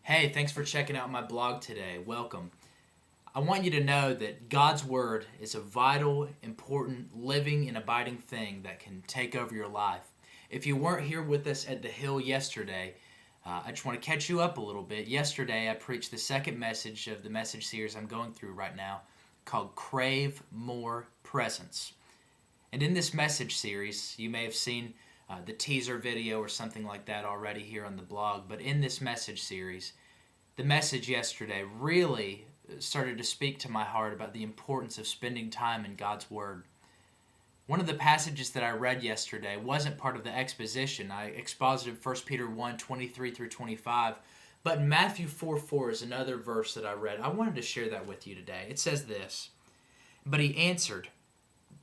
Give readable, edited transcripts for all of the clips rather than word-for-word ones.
Hey, thanks for checking out my blog today. Welcome. I want you to know that God's Word is a vital, important, living, and abiding thing that can take over your life. If you weren't here with us at the Hill yesterday, I just want to catch you up a little bit. Yesterday, I preached the second message of the message series I'm going through right now called Crave More Presence. And in this message series, you may have seen the teaser video or something like that already here on the blog, but in this message series, the message yesterday really started to speak to my heart about the importance of spending time in God's Word. One of the passages that I read yesterday wasn't part of the exposition. I exposited 1 Peter 1, 23 through 25, but Matthew 4:4 is another verse that I read. I wanted to share that with you today. It says this, "But he answered,"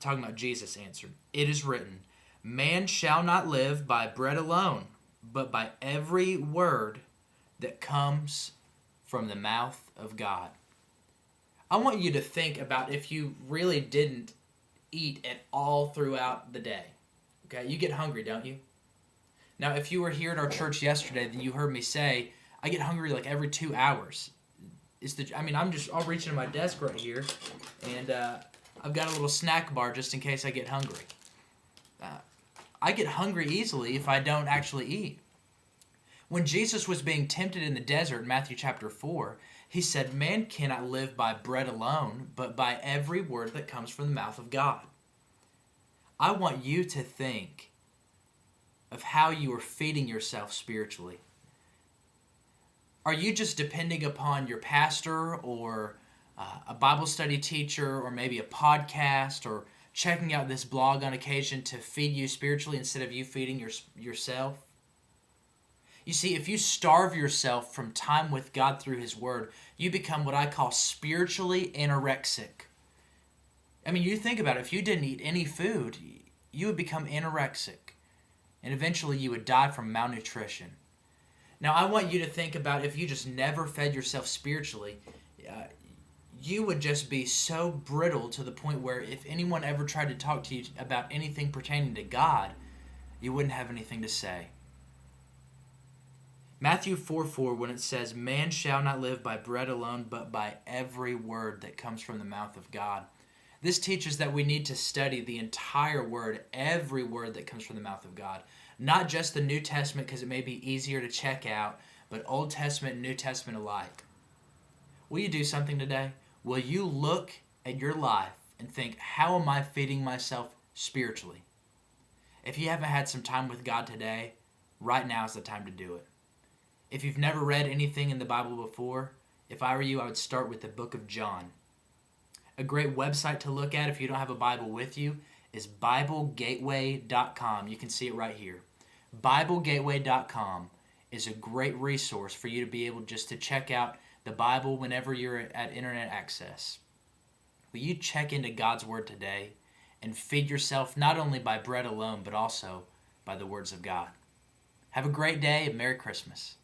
talking about Jesus answered, "It is written, man shall not live by bread alone, but by every word that comes from the mouth of God." I want you to think about if you really didn't eat at all throughout the day. Okay, you get hungry, don't you? Now, if you were here at our church yesterday, then you heard me say, I get hungry like every 2 hours. I'll reach into my desk right here, and I've got a little snack bar just in case I get hungry. I get hungry easily if I don't actually eat. When Jesus was being tempted in the desert in Matthew chapter 4, he said, man cannot live by bread alone, but by every word that comes from the mouth of God. I want you to think of how you are feeding yourself spiritually. Are you just depending upon your pastor or a Bible study teacher or maybe a podcast or checking out this blog on occasion to feed you spiritually instead of you feeding yourself? You see, if you starve yourself from time with God through His Word, you become what I call spiritually anorexic. I mean, you think about it. If you didn't eat any food, you would become anorexic, and eventually you would die from malnutrition. Now, I want you to think about if you just never fed yourself spiritually, you would just be so brittle to the point where if anyone ever tried to talk to you about anything pertaining to God, you wouldn't have anything to say. Matthew 4:4, when it says, man shall not live by bread alone, but by every word that comes from the mouth of God. This teaches that we need to study the entire Word, every word that comes from the mouth of God. Not just the New Testament because it may be easier to check out, but Old Testament and New Testament alike. Will you do something today? Will you look at your life and think, how am I feeding myself spiritually? If you haven't had some time with God today, right now is the time to do it. If you've never read anything in the Bible before, if I were you, I would start with the book of John. A great website to look at if you don't have a Bible with you is BibleGateway.com. You can see it right here. BibleGateway.com is a great resource for you to be able just to check out the Bible whenever you're at internet access. Will you check into God's Word today and feed yourself not only by bread alone, but also by the words of God? Have a great day and Merry Christmas.